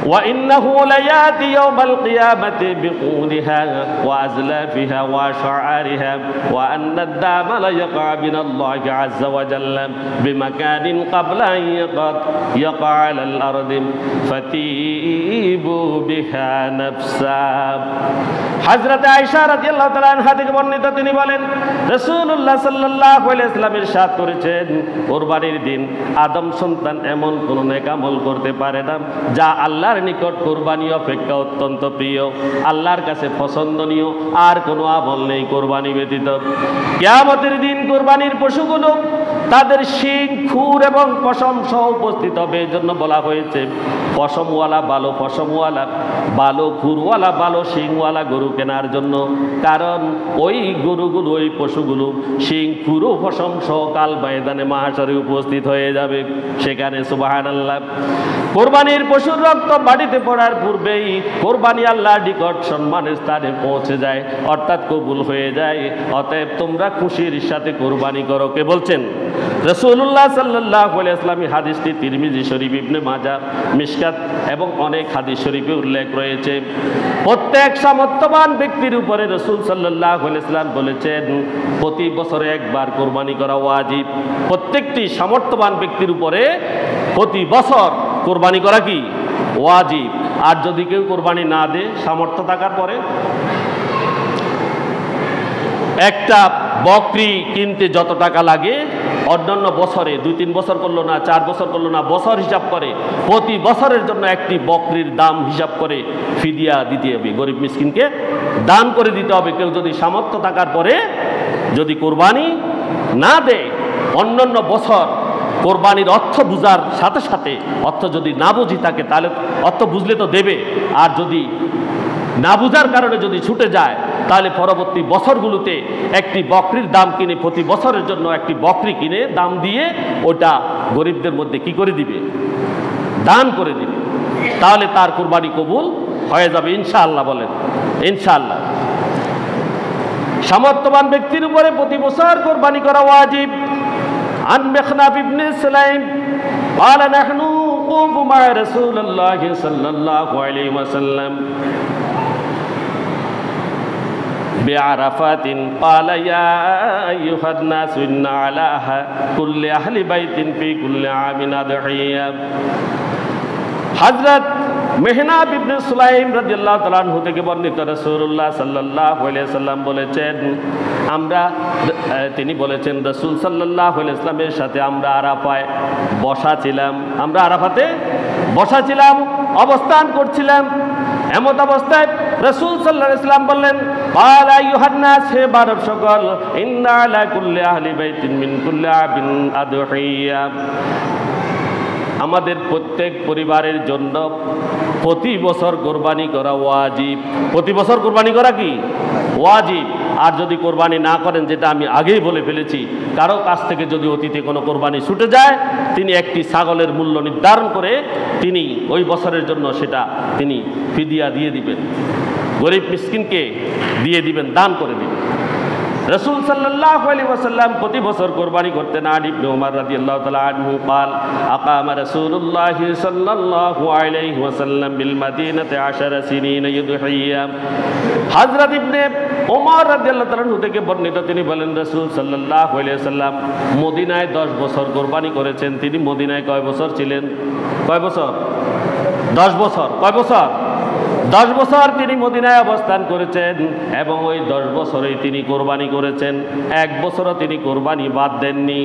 وإنه ليأتي يوم القيامة بقولها وأزلافها وشعارها وأن الدم ليقع من الله عز وجل بمكان قبل أن يقع على الأرض فتيبوا بها نفسا হযরত আয়েশা রাদিয়াল্লাহু তাআলা আনহা থেকে বর্ণিত তিনি বলেন রাসূলুল্লাহ সাল্লাল্লাহু আলাইহি ওয়াসাল্লাম ইরশাদ করেছেন কুরবানির দিন আদম সন্তান এমন কোন নেক আমল করতে পারে না যা আল্লাহর নিকট কুরবানি অপেক্ষা অত্যন্ত প্রিয় আল্লাহর কাছে পছন্দনীয় আর কোনো আমল নেই কুরবানি ব্যতীত কিয়ামতের দিন কুরবানির পশুগুলো তাদের শিং খুর এবং পশম সহ উপস্থিত হবে এজন্য বলা হয়েছে পশমওয়ালা ভালো পশমওয়ালা ভালো খুরওয়ালা ভালো শিংওয়ালা গরু কেনার জন্য কারণ ওই গরুগুলো ওই পশুগুলো শিং খুর ও পশম সহ কাল ময়দানে মাহশরে উপস্থিত হয়ে যাবে সেখানে সুবহানাল্লাহ কোরবানির পশুর রক্ত মাটিতে পড়ার পূর্বেই কোরবানি আল্লাহর নিকট সম্মানের স্থানে পৌঁছে যায় অর্থাৎ কবুল হয়ে যায় অতএব তোমরা খুশির সাথে কোরবানি করো কে বলছেন রাসূলুল্লাহ সাল্লাল্লাহু আলাইহি ওয়াসাল্লাম হাদিসটি তিরমিজি শরীফ ইবনে মাজাহ মিশকাত এবং অনেক হাদিস শরীফে উল্লেখ রয়েছে প্রত্যেক সামর্থ্যবান ব্যক্তির উপরে রাসূল সাল্লাল্লাহু আলাইহি ওয়াসাল্লাম বলেছেন প্রতি বছরে একবার কোরবানি করা ওয়াজিব প্রত্যেকটি সামর্থ্যবান ব্যক্তির উপরে প্রতি বছর কোরবানি করা কি ওয়াজিব আর যদি কেউ কোরবানি না দেয় সামর্থ্য থাকার পরে একটা বকরি কিনতে যত টাকা লাগে অন্যান্য বছরে 2-3 বছর করলো না 4 বছর করলো না বছর হিসাব করে প্রতি বছরের জন্য একটি বকরির দাম হিসাব করে ফিদিয়া দিতে হবে গরিব মিসকিনকে দান করে দিতে হবে কেউ যদি সামর্থ্য থাকার পরে যদি কোরবানি না দেয় অন্যান্য বছর কোরবানির অর্থ বুঝার সাথে সাথে অর্থ যদি না বুঝি থাকে তাহলে অর্থ বুঝলে তো দেবে আর যদি না বুঝার কারণে যদি ছুটে যায় তাহলে পরবর্তী বছরগুলোতে একটি বকরির দাম কিনে প্রতি বছরের জন্য একটি বকরি কিনে দাম দিয়ে ওটা গরিবদের মধ্যে কি করে দিবে দান করে দিবে তাহলে তার কোরবানি কবুল হয়ে যাবে ইনশাআল্লাহ বলেন ইনশাআল্লাহ সামর্থ্যবান ব্যক্তির উপরে প্রতি বছর কোরবানি করা ওয়াজিব عن مخنف بن سليم قال نحن نقوم مع رسول الله صلى الله عليه وسلم بعرفات قال يا أيها الناس إن على كل أهل بيت في كل عام أضحية حضرت মেহনাব ইবনে সুলাইম রাদিয়াল্লাহু তাআলা আনহু থেকে বর্ণিত রাসূলুল্লাহ সাল্লাল্লাহু আলাইহি ওয়াসাল্লাম বলেছেন তিনি বলেছেন রাসূল সাল্লাল্লাহু আলাইহি ওয়াসাল্লামের সাথে আমরা আরাফায় আরাফাতে বসা ছিলাম অবস্থান করছিলাম এমত অবস্থায় রাসূল সাল্লাল্লাহু আলাইহি ওয়াসাল্লাম বললেন ক্বালা আইয়ুহান নাস হে মানব সকল ইন্না আলা কুল্লি আহলি বাইতিন মিন কুল্লি আবিন আদহিয়া আমাদের প্রত্যেক পরিবারের জন্য প্রতি বছর কোরবানি করা ওয়াজিব প্রতি বছর কোরবানি করা কি ওয়াজিব আর যদি কোরবানি না করেন যেটা আমি আগেই বলে ফেলেছি কারো কাছ থেকে যদি অতীতে কোনো কোরবানি ছুটে যায় তিনি একটি ছাগলের মূল্য নির্ধারণ করে তিনি ওই বছরের জন্য সেটা তিনি ফিদিয়া দিয়ে দিবেন গরিব মিসকিনকে দিয়ে দিবেন দান করে দিবেন রাসূল সাল্লাল্লাহু আলাইহি ওয়াসাল্লাম প্রতি বছর কোরবানি করতেন আন ইবনে উমর রাদিয়াল্লাহু তাআলা আনহু قال اقام رسول الله صلى الله عليه وسلم بالمدينه 10 سنين يضحيا হযরত ইবনে উমর রাদিয়াল্লাহু তাআলা আনহু থেকে বর্ণিত তিনি বলেন রাসূল সাল্লাল্লাহু আলাইহি ওয়াসাল্লাম মদিনায় 10 বছর কোরবানি করেছেন তিনি মদিনায় কয় বছর ছিলেন কয় বছর 10 বছর কয় বছর 10 বছর তিনি মদিনায় অবস্থান করেছেন এবং ওই 10 বছরেই তিনি কোরবানি করেছেন এক বছরও তিনি কোরবানি বাদ দেননি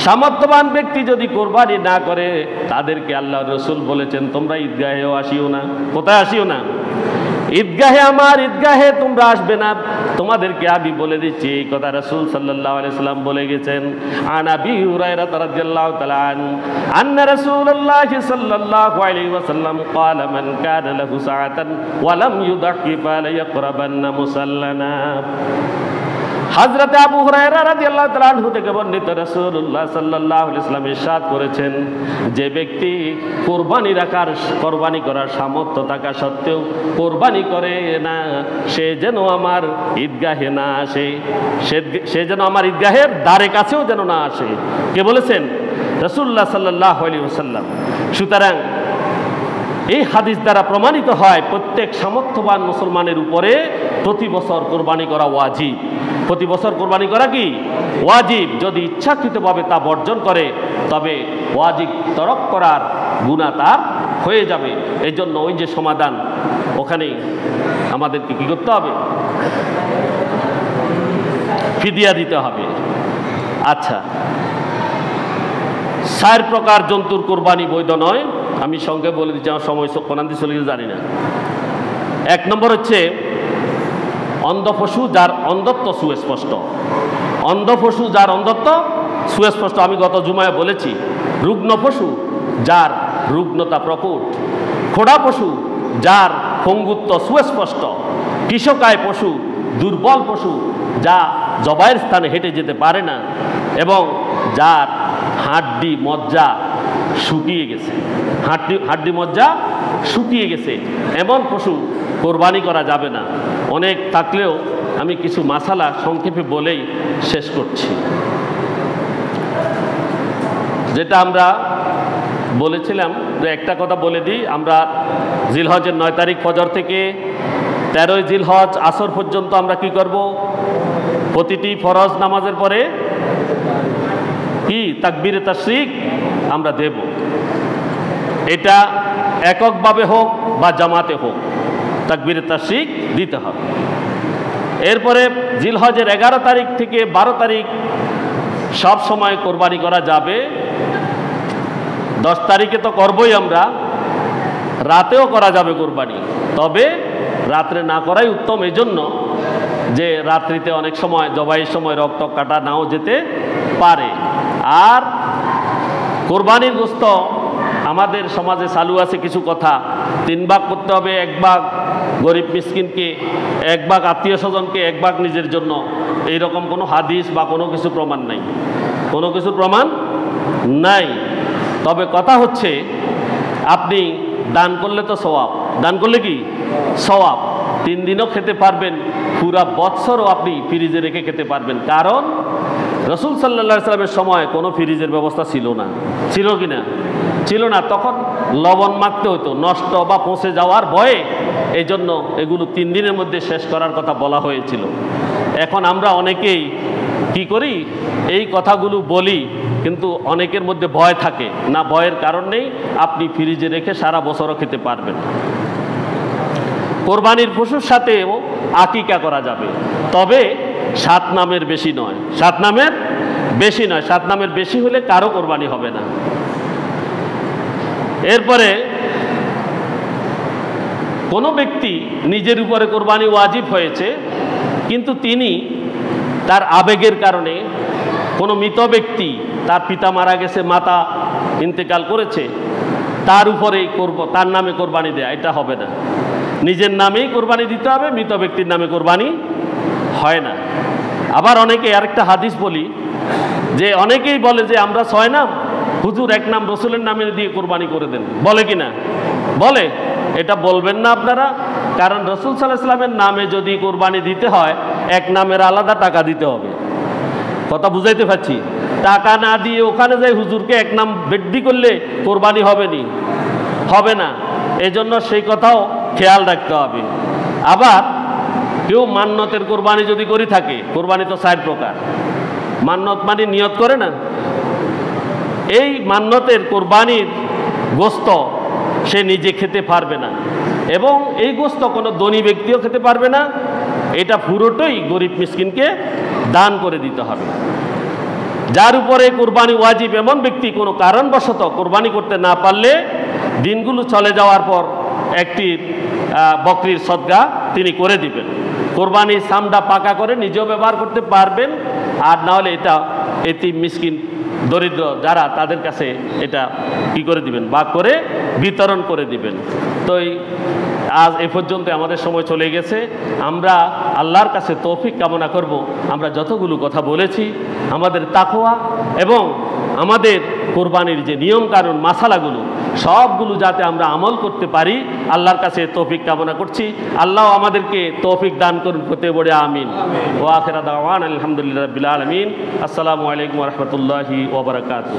সামর্থ্যবান ব্যক্তি যদি কোরবানি না করে তাদেরকে আল্লাহর রাসূল বলেছেন তোমরা ঈদগাহেও আসিও না কোথায় আসিও না ঈদগাহে আমার ঈদগাহে তোমরা আসবে না তোমাদেরকে আমি বলে দিচ্ছি এই কথা রাসূল সাল্লাল্লাহু আলাইহি ওয়াসাল্লাম বলে গেছেন আন আবি হুরায়রা রাদিয়াল্লাহু তাআলা আন্না রাসূলুল্লাহি সাল্লাল্লাহু আলাইহি ওয়াসাল্লাম ক্বালা মান কানা লাহু সাআতান ওয়া লাম ইউদাহি ফালাইয়াকরাবান্না মুসাল্লানা হযরত আবু হুরায়রা রাদিয়াল্লাহু তাআলা আনহু থেকে বর্ণিত, রাসূলুল্লাহ সাল্লাল্লাহু আলাইহি ওয়াসাল্লাম ইরশাদ করেছেন, যে ব্যক্তি কোরবানি করার সামর্থ্য থাকা সত্ত্বেও কোরবানি করে না, সে যেন আমার ঈদগাহে না আসে, সে যেন আমার ঈদগাহের দ্বারে কাছেও যেন না আসে। কে বলেছেন? রাসূলুল্লাহ সাল্লাল্লাহু আলাইহি ওয়াসাল্লাম। সুতরাং এই হাদিস দ্বারা প্রমাণিত হয় প্রত্যেক সামর্থ্যবান মুসলমানের উপরে প্রতি বছর কোরবানি করা ওয়াজিব। প্রতি বছর কোরবানি করা কি ওয়াজিব। যদি ইচ্ছাকৃতভাবে তা বর্জন করে তবে ওয়াজিব তরক করার গুনাহ তার হয়ে যাবে। এই জন্য ওই যে সমাধান, ওখানে আমাদেরকে কি করতে হবে? ফিদিয়া দিতে হবে। আচ্ছা, 4 প্রকার জন্তুর কোরবানি বৈধ নয়। আমি সঙ্গে বলে দিচ্ছি, আমার সময় কোরআন দিয়ে চলে গেছে জানি না। 1 নম্বর হচ্ছে অন্ধ পশু যার অন্ধত্ব সুস্পষ্ট। অন্ধ পশু যার অন্ধত্ব সুস্পষ্ট, আমি গত জুমায় বলেছি। রুগ্ন পশু যার রুগ্নতা প্রকট। খোড়া পশু যার পঙ্গুত্ব সুস্পষ্ট। কৃষকায় পশু দুর্বল পশু যা জবাইয়ের স্থানে হেঁটে যেতে পারে না এবং যার হাড্ডি মজ্জা শুকিয়ে গেছে। হাড্ডি মজ্জা শুকিয়ে গেছে এমন পশু কোরবানি করা যাবে না। অনেক থাকলেও আমি কিছু মাসালা সংক্ষেপে বলেই শেষ করছি। যেটা আমরা বলেছিলাম, যে একটা কথা বলে দিই, আমরা জিলহজের 9 তারিখ ফজর থেকে 13ই জিলহজ আসর পর্যন্ত আমরা কি করব? প্রতিটি ফরজ নামাজের পরে কি তাকবীরে তাশরিক আমরা দেব। এটা এককভাবে হোক বা জামাতে হোক, তাকবীরে তাশরিক দিতে হবে। এরপরে জিলহজের 11 তারিখ থেকে 12 তারিখ সব সময় কোরবানি করা যাবে। 10 তারিখে তো করবই আমরা, রাতেও করা যাবে কোরবানি, তবে রাত্রে না করাই উত্তম। এই জন্য যে রাত্রিতে অনেক সময় জবাইয়ের সময় রক্ত কাটা নাও যেতে পারে। আর কোরবানির গোশত আমাদের সমাজে চালু আছে কিছু কথা, 3 ভাগ করতে হবে, 1 ভাগ গরিব মিসকিনকে, 1 ভাগ আত্মীয় স্বজনকে, 1 ভাগ নিজের জন্য। এইরকম কোনো হাদিস বা কোনো কিছু প্রমাণ নাই, কোনো কিছু প্রমাণ নাই। তবে কথা হচ্ছে, আপনি দান করলে তো সওয়াব, দান করলে কি সওয়াব। 3 দিনও খেতে পারবেন, পুরা বৎসরও আপনি ফ্রিজে রেখে খেতে পারবেন। কারণ রাসূল সাল্লাল্লাহু আলাইহি ওয়াসাল্লামের সময় কোনো ফ্রিজের ব্যবস্থা ছিল না। ছিল কি না? ছিল না। তখন লবণ মাখতে হতো, নষ্ট বা পচে যাওয়ার ভয়ে। এই জন্য এগুলো 3 দিনের মধ্যে শেষ করার কথা বলা হয়েছিল। এখন আমরা অনেকেই কি করি, এই কথাগুলো বলি, কিন্তু অনেকের মধ্যে ভয় থাকে না। ভয়ের কারণ নেই, আপনি ফ্রিজে রেখে সারা বছরও খেতে পারবেন। কোরবানির পশুর সাথেও আকিকা করা যাবে, তবে 7 নামের বেশি নয়। 7 নামের বেশি নয়। 7 নামের বেশি হলে কারো কোরবানি হবে না। এরপরে কোনো ব্যক্তি নিজের উপরে কোরবানি ওয়াজিব হয়েছে, কিন্তু তিনি তার আবেগের কারণে, কোনো মৃত ব্যক্তি, তার পিতা মারা গেছে, মাতা ইন্তেকাল করেছে, তার উপরেই তার নামে কোরবানি দেয়া, এটা হবে না। নিজের নামেই কোরবানি দিতে হবে, মৃত ব্যক্তির নামে কোরবানি হয় না। আবার অনেকে, আরেকটা হাদিস বলি, যে অনেকেই বলে যে আমরা 6 নাম, হুজুর 1 নাম রসুলের নামে দিয়ে কোরবানি করে দেন, বলে কি না? বলে। এটা বলবেন না আপনারা, কারণ রসুল সাল্লাল্লাহু আলাইহি ওয়াসাল্লামের নামে যদি কোরবানি দিতে হয় 1 নামের আলাদা টাকা দিতে হবে। কথা বুঝাইতে পারছি? টাকা না দিয়ে ওখানে যাই হুজুরকে 1 নাম বৃদ্ধি করলে কোরবানি হবে না। এজন্য সেই কথাও খেয়াল রাখতে হবে। আবার কেউ মান্নতের কোরবানি যদি করে থাকে, কোরবানি তো 4 প্রকার। মান্নত মানে নিয়ত করে না, এই মান্নতের কোরবানির গোশত সে নিজে খেতে পারবে না, এবং এই গোশত কোনো ধনী ব্যক্তিও খেতে পারবে না। এটা পুরোটাই গরিব মিসকিনকে দান করে দিতে হবে। যার উপরে কোরবানি ওয়াজিব এমন ব্যক্তি কোনো কারণবশত কোরবানি করতে না পারলে দিনগুলো চলে যাওয়ার পর একটি বকরির সদকা তিনি করে দিবেন। কোরবানির চামড়া পাকা করে নিজেও ব্যবহার করতে পারবেন, আর না হলে এটা এতিম মিসকিন দরিদ্র যারা তাদের কাছে এটা কি করে দিবেন, ভাগ করে বিতরণ করে দিবেন। তো আজ এ পর্যন্ত আমাদের সময় চলে গেছে। আমরা আল্লাহর কাছে তৌফিক কামনা করব, আমরা যতগুলো কথা বলেছি আমাদের তাকওয়া এবং আমাদের কোরবানির যে নিয়ম কানুন মাসালাগুলো সবগুলো যাতে আমরা আমল করতে পারি, আল্লাহর কাছে তৌফিক কামনা করছি। আল্লাহ আমাদেরকে তৌফিক দান করুন, করতে বলে আমিন। ওয়া আখিরা দাওয়ানা আলহামদুলিল্লাহি রাব্বিল আলামিন। আসসালামু আলাইকুম ওয়া রাহমাতুল্লাহি ওয়া বারাকাতুহু।